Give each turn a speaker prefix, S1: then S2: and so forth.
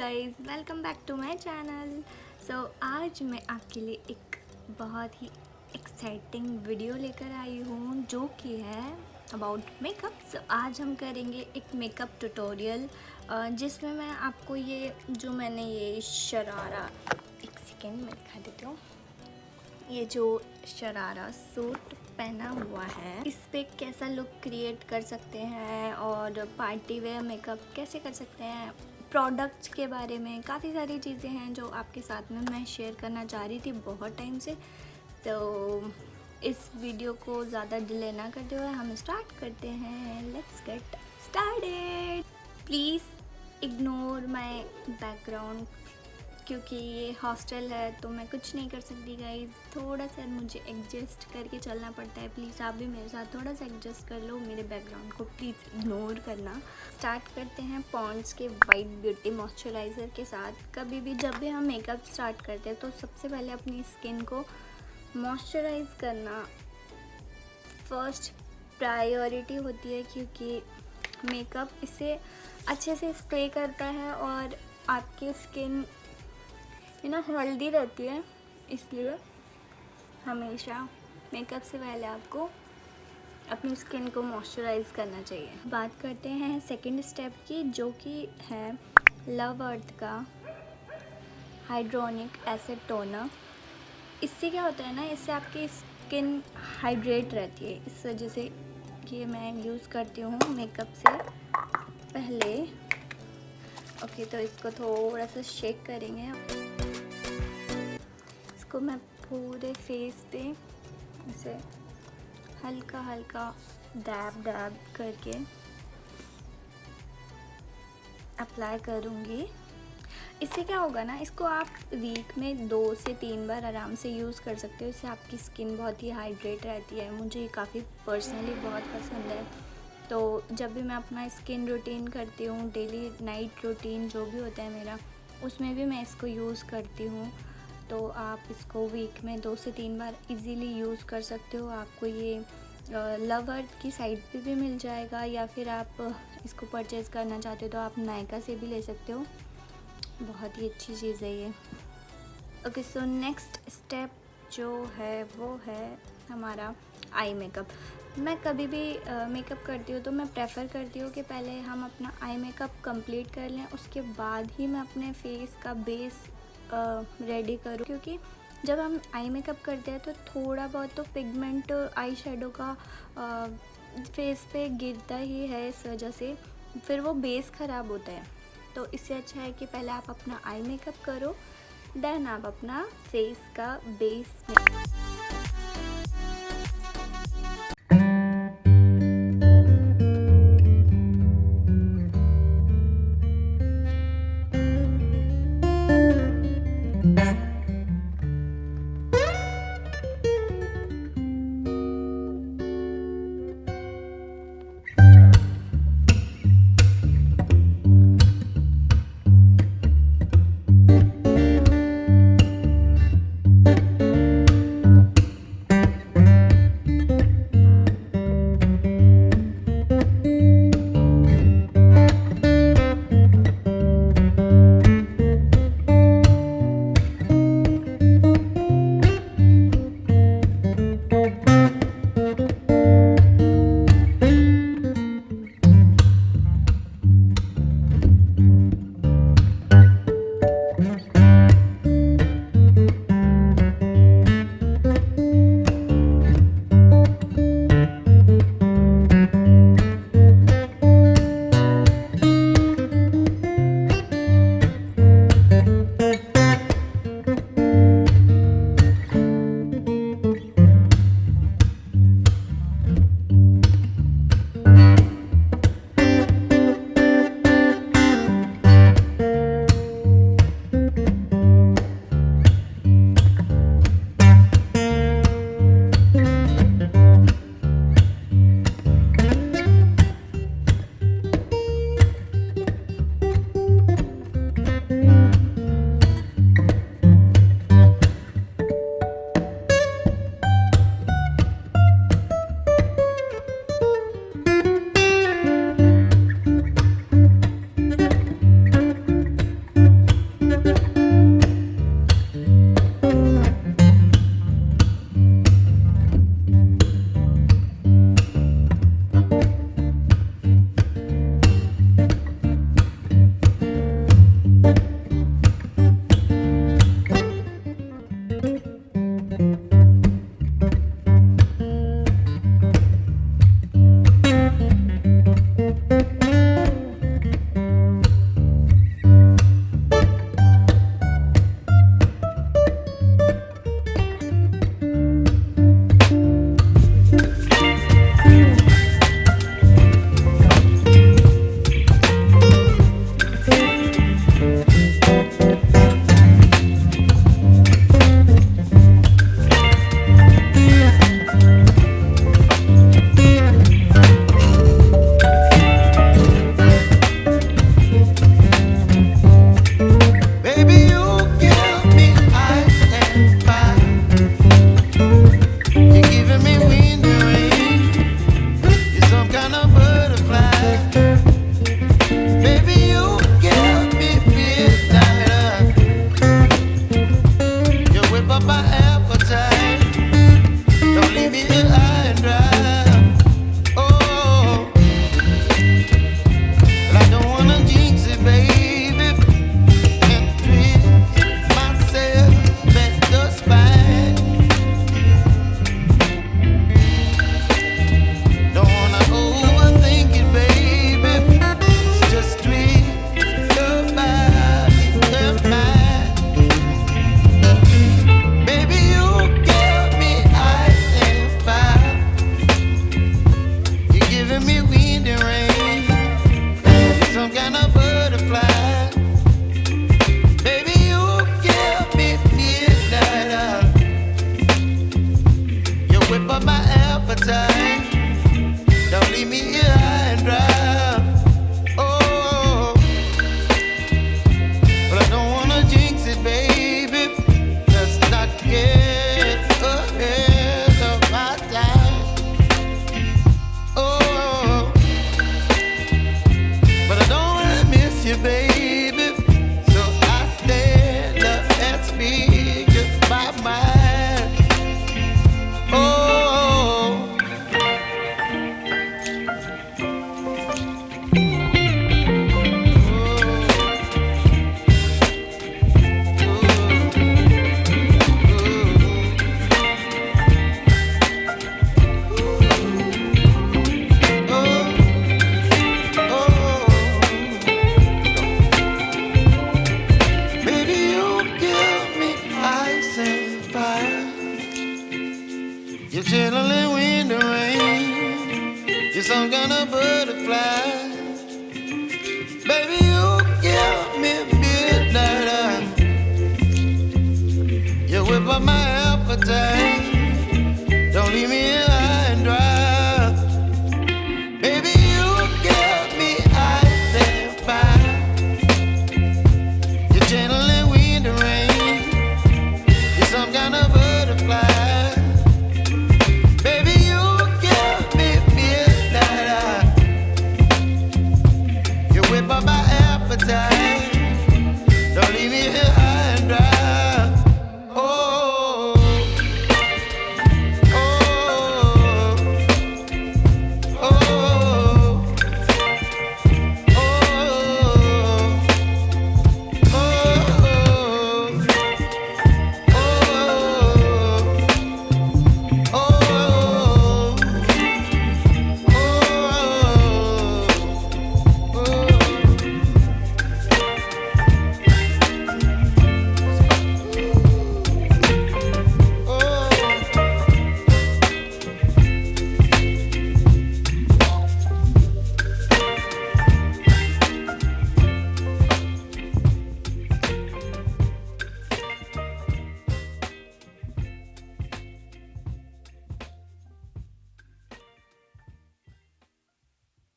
S1: Guys, welcome back to my channel. So आज मैं आपके लिए एक बहुत ही एक्साइटिंग वीडियो लेकर आई हूँ जो कि है अबाउट मेकअप। सो आज हम करेंगे एक मेकअप ट्यूटोरियल जिसमें मैं आपको ये जो मैंने ये शरारा, एक सेकेंड मैं दिखा देती हूँ, ये जो शरारा सूट पहना हुआ है इस पे कैसा लुक क्रिएट कर सकते हैं और पार्टी वेयर मेकअप कैसे कर सकते हैं, प्रोडक्ट्स के बारे में काफ़ी सारी चीज़ें हैं जो आपके साथ में मैं शेयर करना चाह रही थी बहुत टाइम से। तो इस वीडियो को ज़्यादा डिले ना करते हुए हम स्टार्ट करते हैं। Let's get started. Please ignore my background क्योंकि ये हॉस्टल है तो मैं कुछ नहीं कर सकती गाइस, थोड़ा सा मुझे एडजस्ट करके चलना पड़ता है। प्लीज़ आप भी मेरे साथ थोड़ा सा एडजस्ट कर लो, मेरे बैकग्राउंड को प्लीज़ इग्नोर करना। स्टार्ट करते हैं पॉन्ड्स के वाइट ब्यूटी मॉइस्चराइज़र के साथ। कभी भी जब भी हम मेकअप स्टार्ट करते हैं तो सबसे पहले अपनी स्किन को मॉइस्चराइज़ करना फर्स्ट प्रायोरिटी होती है, क्योंकि मेकअप इसे अच्छे से स्टे करता है और आपकी स्किन हेल्दी रहती है। इसलिए हमेशा मेकअप से पहले आपको अपनी स्किन को मॉइस्चराइज़ करना चाहिए। बात करते हैं सेकंड स्टेप की, जो कि है लव अर्थ का हाइड्रोनिक एसिड टोनर। इससे क्या होता है ना, इससे आपकी स्किन हाइड्रेट रहती है। इस वजह से ये मैं यूज़ करती हूँ मेकअप से पहले। ओके, तो इसको थोड़ा सा शेक करेंगे। इसको मैं पूरे फेस पे इसे हल्का हल्का डैब डैब करके अप्लाई करूँगी। इससे क्या होगा ना, इसको आप वीक में 2 से 3 बार आराम से यूज़ कर सकते हो। इससे आपकी स्किन बहुत ही हाइड्रेट रहती है। मुझे ये काफ़ी पर्सनली बहुत पसंद है। तो जब भी मैं अपना स्किन रूटीन करती हूँ, डेली नाइट रूटीन जो भी होता है मेरा, उसमें भी मैं इसको यूज़ करती हूँ। तो आप इसको वीक में 2 से 3 बार इजीली यूज़ कर सकते हो। आपको ये लव अर्थ की साइट पे भी मिल जाएगा, या फिर आप इसको परचेज़ करना चाहते हो तो आप नायका से भी ले सकते हो। बहुत ही अच्छी चीज़ है ये। ओके, सो नेक्स्ट स्टेप जो है वो है हमारा आई मेकअप। मैं कभी भी मेकअप करती हूँ तो मैं प्रेफर करती हूँ कि पहले हम अपना आई मेकअप कंप्लीट कर लें, उसके बाद ही मैं अपने फेस का बेस रेडी करूँ। क्योंकि जब हम आई मेकअप करते हैं तो थोड़ा बहुत तो पिगमेंट आई शेडो का फेस पे गिरता ही है, इस वजह से फिर वो बेस ख़राब होता है। तो इससे अच्छा है कि पहले आप अपना आई मेकअप करो, देन आप अपना फेस का बेस